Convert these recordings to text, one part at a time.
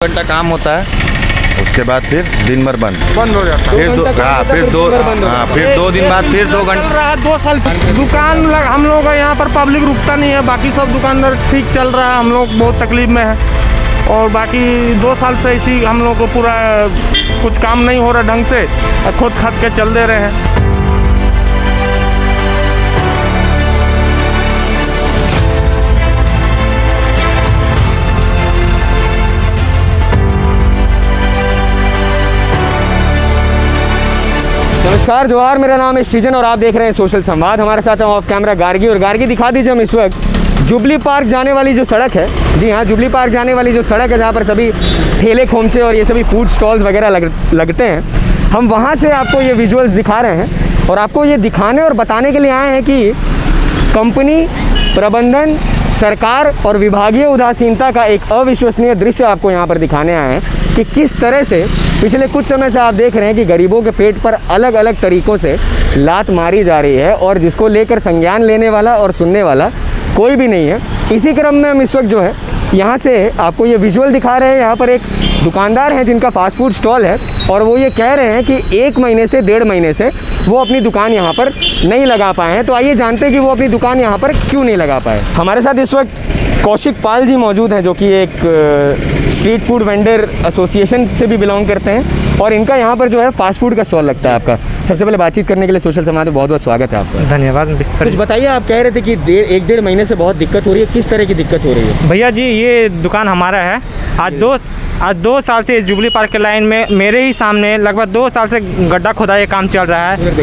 घंटा काम होता है, उसके बाद फिर दिन भर बंद हो जाता है। फिर फिर 2 दिन बाद फिर 2 घंटा 2 साल से दुकान हम लोगों का यहाँ पर पब्लिक रुकता नहीं है। बाकी सब दुकानदार ठीक चल रहा है, हम लोग बहुत तकलीफ में है। और बाकी 2 साल से इसी हम लोग को पूरा कुछ काम नहीं हो रहा ढंग से, खुद खत के चल दे रहे हैं। नमस्कार जोहार, मेरा नाम है सृजन और आप देख रहे हैं सोशल संवाद। हमारे साथ है ऑफ कैमरा गार्गी। और गार्गी दिखा दीजिए हम इस वक्त जुबली पार्क जाने वाली जो सड़क है, जी हाँ जुबली पार्क जाने वाली जो सड़क है जहाँ पर सभी ठेले खोमचे और ये सभी फूड स्टॉल्स वगैरह लगते हैं, हम वहाँ से आपको ये विजुअल्स दिखा रहे हैं। और आपको ये दिखाने और बताने के लिए आए हैं कि कंपनी प्रबंधन, सरकार और विभागीय उदासीनता का एक अविश्वसनीय दृश्य आपको यहाँ पर दिखाने आए हैं कि किस तरह से पिछले कुछ समय से आप देख रहे हैं कि गरीबों के पेट पर अलग अलग तरीक़ों से लात मारी जा रही है और जिसको लेकर संज्ञान लेने वाला और सुनने वाला कोई भी नहीं है। इसी क्रम में हम इस वक्त जो है यहाँ से आपको ये विजुअल दिखा रहे हैं। यहाँ पर एक दुकानदार हैं जिनका फास्ट फूड स्टॉल है और वो ये कह रहे हैं कि 1 महीने से 1.5 महीने से वो अपनी दुकान यहाँ पर नहीं लगा पाए हैं। तो आइए जानते हैं कि वो अपनी दुकान यहाँ पर क्यों नहीं लगा पाए। हमारे साथ इस वक्त कौशिक पाल जी मौजूद हैं जो कि एक स्ट्रीट फूड वेंडर एसोसिएशन से भी बिलोंग करते हैं और इनका यहाँ पर जो है फास्ट फूड का स्टॉल लगता है आपका। सबसे पहले बातचीत करने के लिए सोशल समाज में बहुत बहुत स्वागत है आपका। धन्यवाद। कुछ बताइए, आप कह रहे थे कि 1-1.5 महीने से बहुत दिक्कत हो रही है, किस तरह की दिक्कत हो रही है? भैया जी, ये दुकान हमारा है। आज 2 साल से इस जुबली पार्क के लाइन में मेरे ही सामने लगभग 2 साल से गड्ढा खोदाई का काम चल रहा है।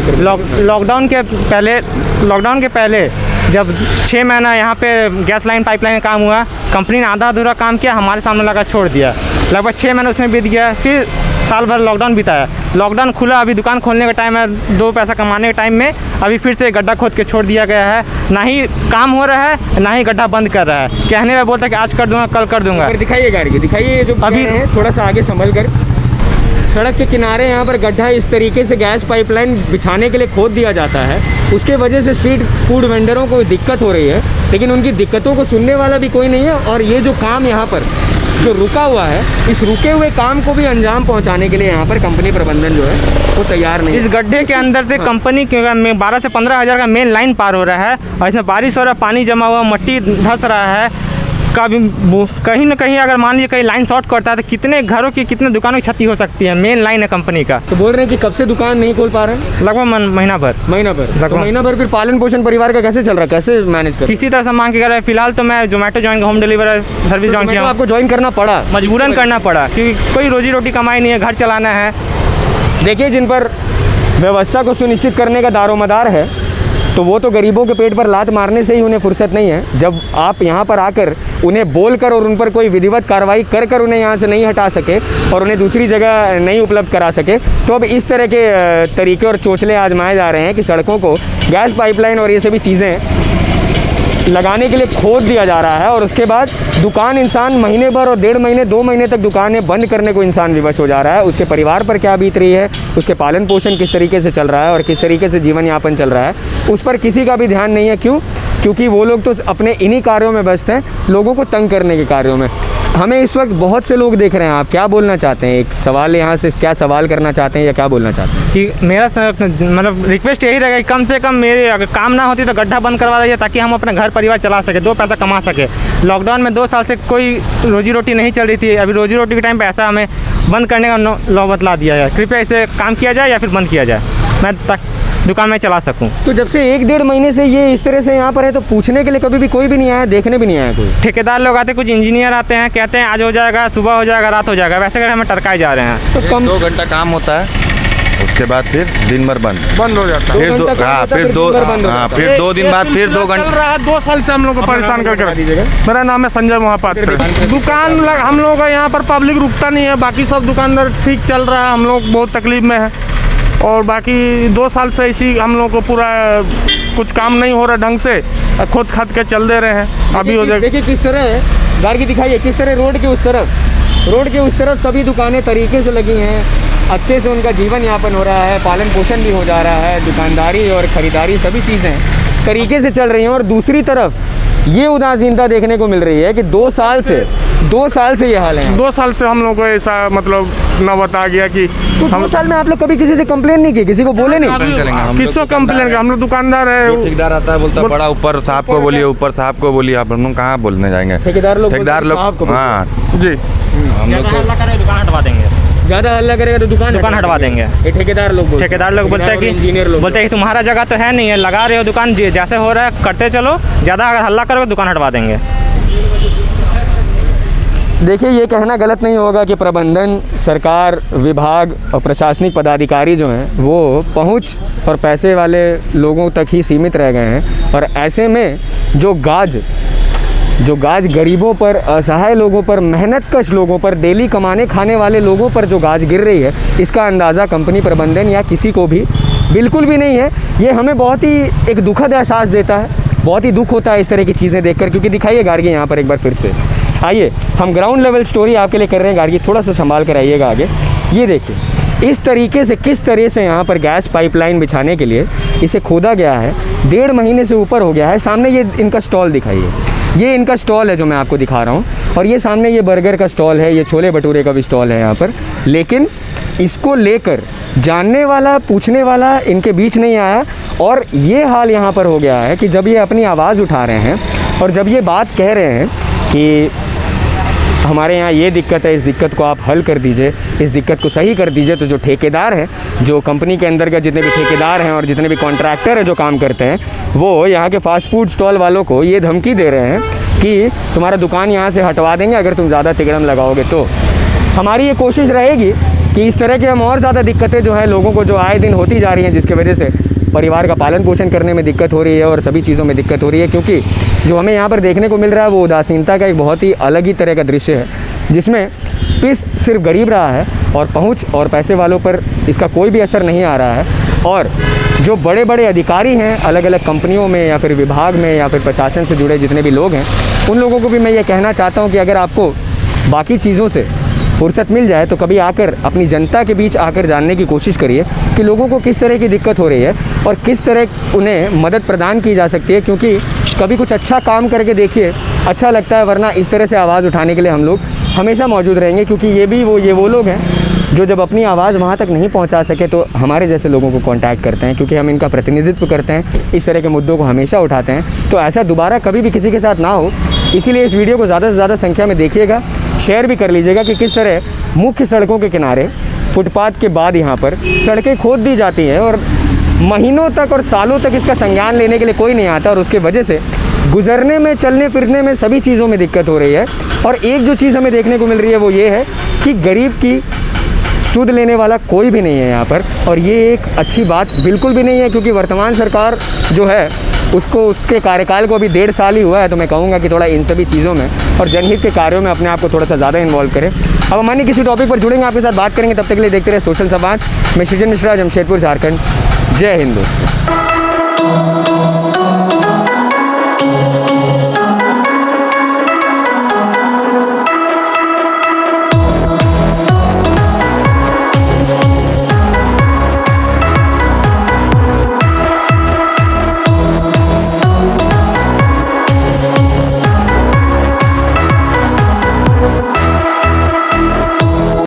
लॉकडाउन के पहले जब 6 महीना यहाँ पे गैस लाइन पाइपलाइन का काम हुआ, कंपनी ने आधा अधूरा काम किया, हमारे सामने लगा छोड़ दिया। लगभग 6 महीने उसमें बीत गया, फिर साल भर लॉकडाउन बिताया। लॉकडाउन खुला, अभी दुकान खोलने का टाइम है, 2 पैसा कमाने के टाइम में अभी फिर से गड्ढा खोद के छोड़ दिया गया है। ना ही काम हो रहा है, ना ही गड्ढा बंद कर रहा है। कहने में बोलता है कि आज कर दूंगा, कल कर दूंगा। दिखाइए गाड़ी, दिखाइए जो अभी थोड़ा सा आगे संभल कर। सड़क के किनारे यहाँ पर गड्ढा इस तरीके से गैस पाइपलाइन बिछाने के लिए खोद दिया जाता है, उसके वजह से स्ट्रीट फूड वेंडरों को दिक्कत हो रही है, लेकिन उनकी दिक्कतों को सुनने वाला भी कोई नहीं है। और ये जो काम यहाँ पर जो रुका हुआ है, इस रुके हुए काम को भी अंजाम पहुँचाने के लिए यहाँ पर कंपनी प्रबंधन जो है वो तैयार नहीं। इस गड्ढे के अंदर से कंपनी के 12 से 15 हज़ार का मेन लाइन पार हो रहा है और इसमें बारिश हो रहा है, पानी जमा हुआ, मिट्टी धंस रहा है। कहीं ना कहीं अगर मान लीजिए कहीं लाइन शॉर्ट करता है तो कितने घरों की, कितने दुकानों की क्षति हो सकती है। मेन लाइन है कंपनी का। तो बोल रहे हैं कि कब से दुकान नहीं खोल पा रहे हैं? लगभग महीना भर। तो महीना भर फिर पालन पोषण परिवार का कैसे चल रहा है, कैसे मैनेज कर? किसी तरह से मांग के कर रहे हैं। फिलहाल तो मैं Zomato join, home delivery service join किया। आपको ज्वाइन करना पड़ा? मजबूरन करना पड़ा क्योंकि कोई रोजी रोटी कमाई नहीं है, घर चलाना है। देखिए, जिन पर व्यवस्था को सुनिश्चित करने का दारोमदार है तो वो तो गरीबों के पेट पर लात मारने से ही उन्हें फुर्सत नहीं है। जब आप यहाँ पर आकर उन्हें बोलकर और उन पर कोई विधिवत कार्रवाई कर उन्हें यहाँ से नहीं हटा सके और उन्हें दूसरी जगह नहीं उपलब्ध करा सके, तो अब इस तरह के तरीके और चोचले आजमाए जा रहे हैं कि सड़कों को गैस पाइपलाइन और ये सभी चीज़ें लगाने के लिए खोद दिया जा रहा है। और उसके बाद दुकान इंसान महीने भर और 1.5 महीने 2 महीने तक दुकानें बंद करने को इंसान विवश हो जा रहा है। उसके परिवार पर क्या बीत रही है, उसके पालन पोषण किस तरीके से चल रहा है और किस तरीके से जीवन यापन चल रहा है, उस पर किसी का भी ध्यान नहीं है। क्योंकि वो लोग तो अपने इन्हीं कार्यों में व्यस्त हैं, लोगों को तंग करने के कार्यों में। हमें इस वक्त बहुत से लोग देख रहे हैं, आप क्या बोलना चाहते हैं? एक सवाल यहाँ से क्या सवाल करना चाहते हैं या क्या बोलना चाहते हैं? कि मेरा मतलब रिक्वेस्ट यही रहेगा कि कम से कम मेरे अगर काम ना होती तो गड्ढा बंद करवा दीजिए ताकि हम अपना घर परिवार चला सके, 2 पैसा कमा सके। लॉकडाउन में 2 साल से कोई रोजी रोटी नहीं चल रही थी, अभी रोजी रोटी के टाइम पे ऐसा हमें बंद करने का लॉ बतला दिया जाए। कृपया इसे काम किया जाए या फिर बंद किया जाए, मैं दुकान में चला सकूं। तो जब से 1-1.5 महीने से ये इस तरह से यहाँ पर है तो पूछने के लिए कभी भी कोई भी नहीं आया, देखने भी नहीं आया कोई? ठेकेदार लोग आते, कुछ इंजीनियर आते हैं, कहते हैं आज हो जाएगा, सुबह हो जाएगा, रात हो जाएगा, वैसे कर हमें टरकाए जा रहे हैं। तो कम 2 घंटा काम होता है, उसके बाद फिर दिन भर बंद हो जाता है। फिर 2 दिन बाद फिर 2 घंटा। 2 साल से हम लोग को परेशान करके। मेरा नाम है संजय महापात्र। दुकान हम लोग का यहाँ पर पब्लिक रुकता नहीं है, बाकी सब दुकानदार ठीक चल रहा है, हम लोग बहुत तकलीफ में है। और बाकी 2 साल से इसी हम लोग को पूरा कुछ काम नहीं हो रहा ढंग से, खुद खत के चल दे रहे हैं। अभी हो जाएगा। देखिए किस तरह गाड़ी दिखाइए, किस तरह रोड के उस तरफ सभी दुकानें तरीके से लगी हैं, अच्छे से उनका जीवन यापन हो रहा है, पालन पोषण भी हो जा रहा है, दुकानदारी और ख़रीदारी सभी चीज़ें तरीके से चल रही हैं। और दूसरी तरफ ये उदासीनता देखने को मिल रही है कि 2 साल से 2 साल से ये हाल है यहाँ। 2 साल से हम लोग को ऐसा मतलब नौबत आ गया कि तो 2 साल में आप लोग कभी किसी से कंप्लेन नहीं की, किसी को बोले नहीं? करेंगे हम किसको कंप्लेन हम लोग दुकानदार है। जो ठेकेदार आता है बोलता है बड़ा ऊपर साहब को बोलिए, ऊपर साहब को बोलिए। आप हम लोग कहाँ बोलने जाएंगे? ठेकेदार लोग ठेकेदार बोलते हैं साहब को लोग, हाँ जी हम लोग को दुकान हटवा देंगे, ज़्यादा हल्ला करेगा तो दुकान हटवा देंगे। ये ठेकेदार लोग बोलते हैं। ठेकेदार लोग बोलते हैं इंजीनियर कि लोग बोलते हैं कि तुम्हारा जगह तो है नहीं है, लगा रहे हो दुकान, जैसे हो रहा है करते चलो, ज़्यादा अगर हल्ला करोगे दुकान हटवा देंगे। देखिए, ये कहना गलत नहीं होगा कि प्रबंधन, सरकार, विभाग और प्रशासनिक पदाधिकारी जो हैं वो पहुंच और पैसे वाले लोगों तक ही सीमित रह गए हैं, और ऐसे में जो गाज गरीबों पर, असहाय लोगों पर, मेहनतकश लोगों पर, डेली कमाने खाने वाले लोगों पर जो गाज गिर रही है, इसका अंदाज़ा कंपनी प्रबंधन या किसी को भी बिल्कुल भी नहीं है। ये हमें बहुत ही एक दुखद एहसास देता है, बहुत ही दुख होता है इस तरह की चीज़ें देखकर। क्योंकि दिखाइए गार्गी यहाँ पर एक बार फिर से, आइए हम ग्राउंड लेवल स्टोरी आपके लिए कर रहे हैं। गार्गी थोड़ा सा संभाल कर आइएगा आगे। ये देखिए इस तरीके से, किस तरह से यहाँ पर गैस पाइपलाइन बिछाने के लिए इसे खोदा गया है। 1.5 महीने से ऊपर हो गया है। सामने ये इनका स्टॉल दिखाइए, ये इनका स्टॉल है जो मैं आपको दिखा रहा हूँ, और ये सामने ये बर्गर का स्टॉल है, ये छोले भटूरे का भी स्टॉल है यहाँ पर। लेकिन इसको लेकर जानने वाला, पूछने वाला इनके बीच नहीं आया, और ये हाल यहाँ पर हो गया है कि जब ये अपनी आवाज़ उठा रहे हैं और जब ये बात कह रहे हैं कि हमारे यहाँ ये दिक्कत है, इस दिक्कत को आप हल कर दीजिए, इस दिक्कत को सही कर दीजिए, तो जो ठेकेदार हैं, जो कंपनी के अंदर के जितने भी ठेकेदार हैं और जितने भी कॉन्ट्रैक्टर हैं जो काम करते हैं, वो यहाँ के फास्ट फूड स्टॉल वालों को ये धमकी दे रहे हैं कि तुम्हारा दुकान यहाँ से हटवा देंगे अगर तुम ज़्यादा तिगड़म लगाओगे। तो हमारी ये कोशिश रहेगी कि इस तरह के हम और ज़्यादा दिक्कतें जो है लोगों को जो आए दिन होती जा रही हैं, जिसकी वजह से परिवार का पालन पोषण करने में दिक्कत हो रही है और सभी चीज़ों में दिक्कत हो रही है। क्योंकि जो हमें यहाँ पर देखने को मिल रहा है वो उदासीनता का एक बहुत ही अलग ही तरह का दृश्य है, जिसमें पिस सिर्फ गरीब रहा है और पहुँच और पैसे वालों पर इसका कोई भी असर नहीं आ रहा है। और जो बड़े बड़े अधिकारी हैं अलग अलग कंपनियों में या फिर विभाग में या फिर प्रशासन से जुड़े जितने भी लोग हैं, उन लोगों को भी मैं ये कहना चाहता हूँ कि अगर आपको बाकी चीज़ों से फुर्सत मिल जाए तो कभी आकर अपनी जनता के बीच आकर जानने की कोशिश करिए कि लोगों को किस तरह की दिक्कत हो रही है और किस तरह उन्हें मदद प्रदान की जा सकती है। क्योंकि कभी कुछ अच्छा काम करके देखिए, अच्छा लगता है, वरना इस तरह से आवाज़ उठाने के लिए हम लोग हमेशा मौजूद रहेंगे। क्योंकि ये वो लोग हैं जो जब अपनी आवाज़ वहाँ तक नहीं पहुँचा सके तो हमारे जैसे लोगों को कांटेक्ट करते हैं, क्योंकि हम इनका प्रतिनिधित्व करते हैं, इस तरह के मुद्दों को हमेशा उठाते हैं। तो ऐसा दोबारा कभी भी किसी के साथ ना हो, इसीलिए इस वीडियो को ज़्यादा से ज़्यादा संख्या में देखिएगा, शेयर भी कर लीजिएगा कि किस तरह मुख्य सड़कों के किनारे फुटपाथ के बाद यहाँ पर सड़कें खोद दी जाती हैं और महीनों तक और सालों तक इसका संज्ञान लेने के लिए कोई नहीं आता, और उसके वजह से गुजरने में, चलने फिरने में, सभी चीज़ों में दिक्कत हो रही है। और एक जो चीज़ हमें देखने को मिल रही है वो ये है कि गरीब की सूद लेने वाला कोई भी नहीं है यहाँ पर, और ये एक अच्छी बात बिल्कुल भी नहीं है। क्योंकि वर्तमान सरकार जो है उसको, उसके कार्यकाल को अभी 1.5 साल ही हुआ है, तो मैं कहूँगा कि थोड़ा इन सभी चीज़ों में और जनहित के कार्यों में अपने आप को थोड़ा सा ज़्यादा इन्वॉल्व करें। अब हमारे किसी टॉपिक पर जुड़ेंगे, आपके साथ बात करेंगे, तब तक के लिए देखते रहे सोशल संवाद। मैं सृजन मिश्रा, जमशेदपुर, झारखंड। जय हिंद दोस्तों।